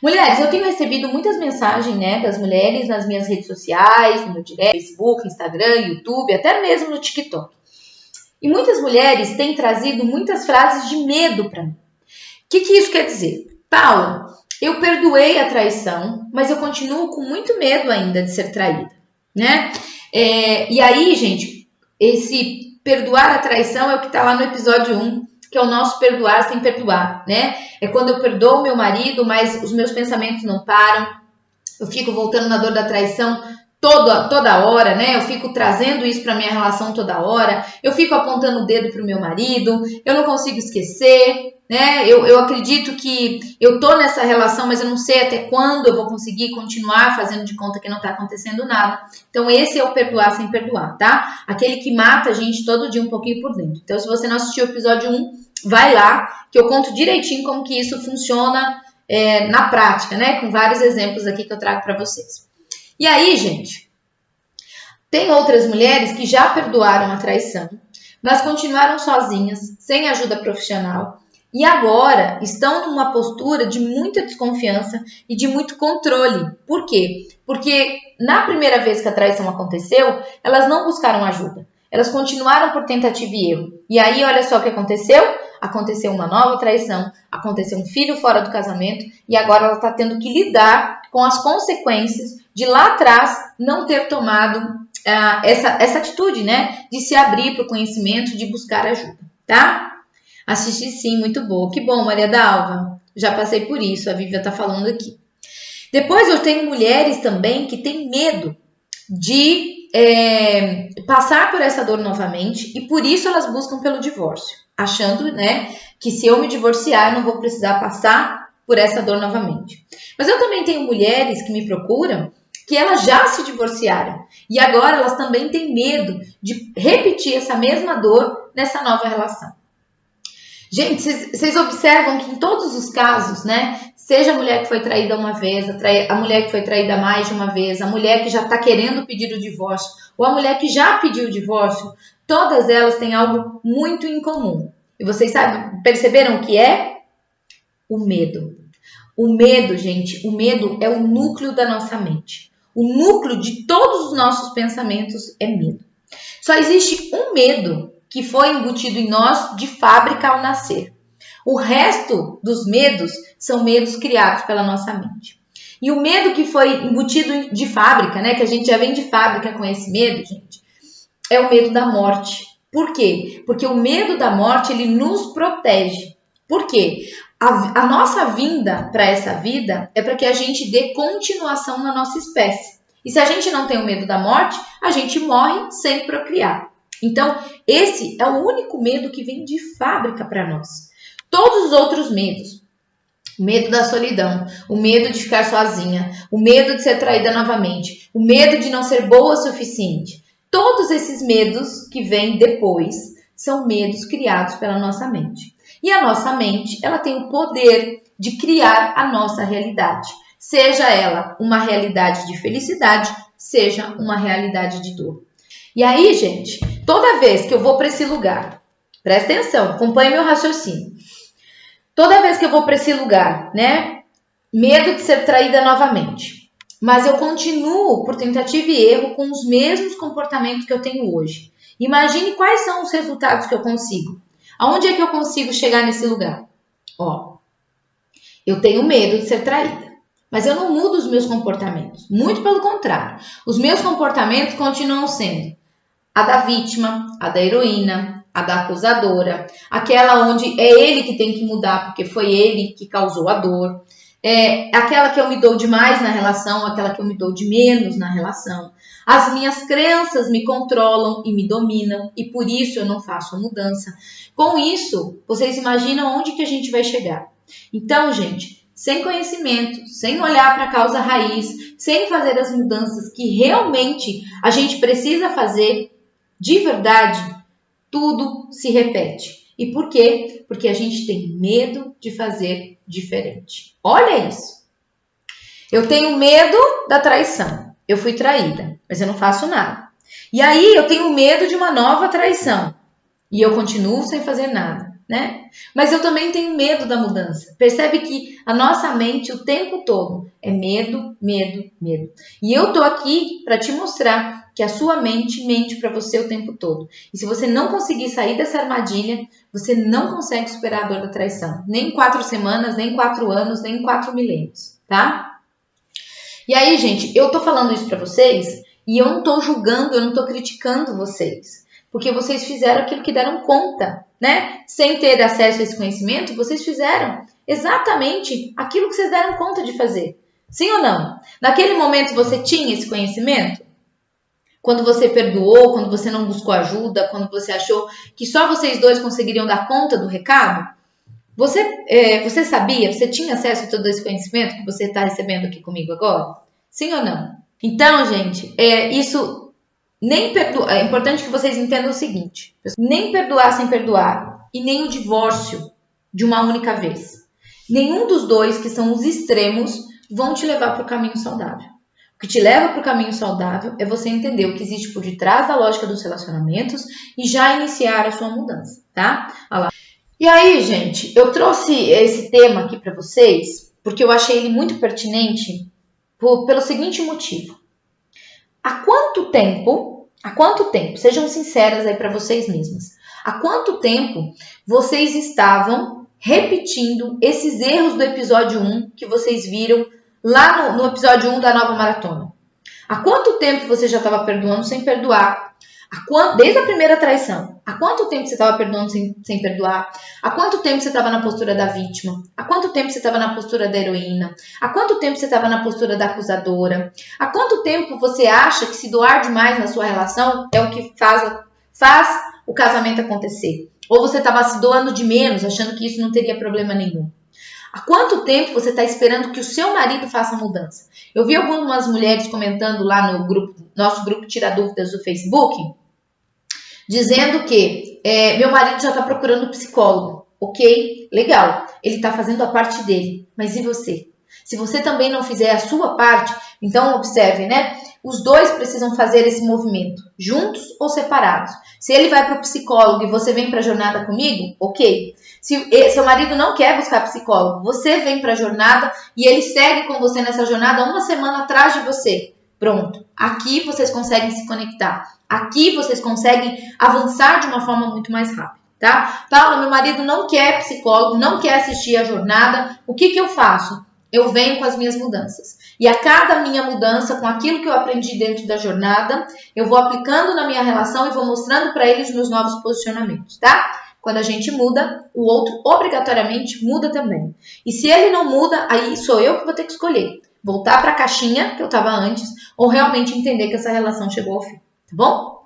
Mulheres, eu tenho recebido muitas mensagens, né, das mulheres nas minhas redes sociais, no meu direct, Facebook, Instagram, YouTube, até mesmo no TikTok. E muitas mulheres têm trazido muitas frases de medo para mim. O que isso quer dizer? Paula, eu perdoei a traição, mas eu continuo com muito medo ainda de ser traída, né? E aí, gente, esse perdoar a traição é o que está lá no episódio 1, que é o nosso perdoar sem perdoar, né? É quando eu perdoo meu marido, mas os meus pensamentos não param, eu fico voltando na dor da traição toda hora, né? Eu fico trazendo isso para minha relação toda hora, eu fico apontando o dedo pro meu marido, eu não consigo esquecer, né? Eu acredito que eu tô nessa relação, mas eu não sei até quando eu vou conseguir continuar fazendo de conta que não tá acontecendo nada. Então esse é o perdoar sem perdoar, tá? Aquele que mata a gente todo dia um pouquinho por dentro. Então se você não assistiu o episódio 1, vai lá, que eu conto direitinho como que isso funciona na prática, né? Com vários exemplos aqui que eu trago para vocês. E aí, gente, tem outras mulheres que já perdoaram a traição, mas continuaram sozinhas, sem ajuda profissional, e agora estão numa postura de muita desconfiança e de muito controle. Por quê? Porque na primeira vez que a traição aconteceu, elas não buscaram ajuda. Elas continuaram por tentativa e erro. E aí, olha só o que aconteceu. Aconteceu uma nova traição, aconteceu um filho fora do casamento e agora ela está tendo que lidar com as consequências de lá atrás não ter tomado essa atitude, né? De se abrir para o conhecimento, de buscar ajuda, tá? Assisti sim, muito boa. Que bom, Maria Dalva. Já passei por isso, a Vivian está falando aqui. Depois eu tenho mulheres também que têm medo de passar por essa dor novamente e por isso elas buscam pelo divórcio, achando, né, que se eu me divorciar eu não vou precisar passar por essa dor novamente. Mas eu também tenho mulheres que me procuram que elas já se divorciaram e agora elas também têm medo de repetir essa mesma dor nessa nova relação. Gente, vocês observam que em todos os casos, né, seja a mulher que foi traída uma vez, a mulher que foi traída mais de uma vez, a mulher que já está querendo pedir o divórcio, ou a mulher que já pediu o divórcio, todas elas têm algo muito em comum. E vocês perceberam o que é? O medo. O medo, gente, o medo é o núcleo da nossa mente. O núcleo de todos os nossos pensamentos é medo. Só existe um medo que foi embutido em nós de fábrica ao nascer. O resto dos medos são medos criados pela nossa mente. E o medo que foi embutido de fábrica, né, que a gente já vem de fábrica com esse medo, gente, é o medo da morte. Por quê? Porque o medo da morte, ele nos protege. Por quê? A nossa vinda para essa vida é para que a gente dê continuação na nossa espécie. E se a gente não tem o medo da morte, a gente morre sem procriar. Então, esse é o único medo que vem de fábrica para nós. Todos os outros medos, o medo da solidão, o medo de ficar sozinha, o medo de ser traída novamente, o medo de não ser boa o suficiente, todos esses medos que vêm depois são medos criados pela nossa mente. E a nossa mente, ela tem o poder de criar a nossa realidade, seja ela uma realidade de felicidade, seja uma realidade de dor. E aí, gente, toda vez que eu vou para esse lugar, presta atenção, acompanhe meu raciocínio. Toda vez que eu vou para esse lugar, né, medo de ser traída novamente, mas eu continuo por tentativa e erro com os mesmos comportamentos que eu tenho hoje. Imagine quais são os resultados que eu consigo. Aonde é que eu consigo chegar nesse lugar? Ó, eu tenho medo de ser traída, mas eu não mudo os meus comportamentos. Muito pelo contrário, os meus comportamentos continuam sendo a da vítima, a da heroína, a da acusadora, aquela onde é ele que tem que mudar porque foi ele que causou a dor, aquela que eu me dou demais na relação, aquela que eu me dou de menos na relação. As minhas crenças me controlam e me dominam e por isso eu não faço a mudança. Com isso, vocês imaginam onde que a gente vai chegar? Então, gente, sem conhecimento, sem olhar para a causa raiz, sem fazer as mudanças que realmente a gente precisa fazer, de verdade, tudo se repete. E por quê? Porque a gente tem medo de fazer diferente. Olha isso. Eu tenho medo da traição. Eu fui traída, mas eu não faço nada. E aí eu tenho medo de uma nova traição. E eu continuo sem fazer nada. né? Mas eu também tenho medo da mudança. Percebe que a nossa mente o tempo todo é medo, medo, medo. E eu tô aqui para te mostrar que a sua mente mente para você o tempo todo. E se você não conseguir sair dessa armadilha, você não consegue superar a dor da traição. Nem em 4 semanas, nem em 4 anos, nem em 4 milênios, tá? E aí, gente, eu tô falando isso para vocês e eu não tô julgando, eu não tô criticando vocês. Porque vocês fizeram aquilo que deram conta, né? Sem ter acesso a esse conhecimento, vocês fizeram exatamente aquilo que vocês deram conta de fazer. Sim ou não? Naquele momento você tinha esse conhecimento? Quando você perdoou, quando você não buscou ajuda, quando você achou que só vocês dois conseguiriam dar conta do recado? Você sabia? Você tinha acesso a todo esse conhecimento que você está recebendo aqui comigo agora? Sim ou não? Então, gente, isso... É importante que vocês entendam o seguinte: nem perdoar sem perdoar e nem o divórcio de uma única vez. Nenhum dos dois, que são os extremos, vão te levar para o caminho saudável. O que te leva para o caminho saudável é você entender o que existe por detrás da lógica dos relacionamentos e já iniciar a sua mudança, tá? Olha lá. E aí, gente, eu trouxe esse tema aqui para vocês porque eu achei ele muito pertinente pelo seguinte motivo. Há quanto tempo, sejam sinceras aí para vocês mesmas, há quanto tempo vocês estavam repetindo esses erros do episódio 1 que vocês viram lá no episódio 1 da Nova Maratona? Há quanto tempo você já estava perdoando sem perdoar? Desde a primeira traição, há quanto tempo você estava perdoando sem perdoar? Há quanto tempo você estava na postura da vítima? Há quanto tempo você estava na postura da heroína? Há quanto tempo você estava na postura da acusadora? Há quanto tempo você acha que se doar demais na sua relação é o que faz o casamento acontecer? Ou você estava se doando de menos, achando que isso não teria problema nenhum? Há quanto tempo você está esperando que o seu marido faça a mudança? Eu vi algumas mulheres comentando lá no nosso grupo Tira Dúvidas do Facebook, dizendo que meu marido já está procurando psicólogo. Ok, legal, ele está fazendo a parte dele, mas e você? Se você também não fizer a sua parte, então observe, né? Os dois precisam fazer esse movimento, juntos ou separados. Se ele vai para o psicólogo e você vem para a jornada comigo, ok. Se seu marido não quer buscar psicólogo, você vem para a jornada e ele segue com você nessa jornada 1 semana atrás de você. Pronto, aqui vocês conseguem se conectar. Aqui vocês conseguem avançar de uma forma muito mais rápida, tá? Paula, meu marido não quer psicólogo, não quer assistir a jornada. O que eu faço? Eu venho com as minhas mudanças. E a cada minha mudança, com aquilo que eu aprendi dentro da jornada, eu vou aplicando na minha relação e vou mostrando para eles meus novos posicionamentos, tá? Quando a gente muda, o outro obrigatoriamente muda também. E se ele não muda, aí sou eu que vou ter que escolher. Voltar para a caixinha que eu estava antes ou realmente entender que essa relação chegou ao fim, tá bom?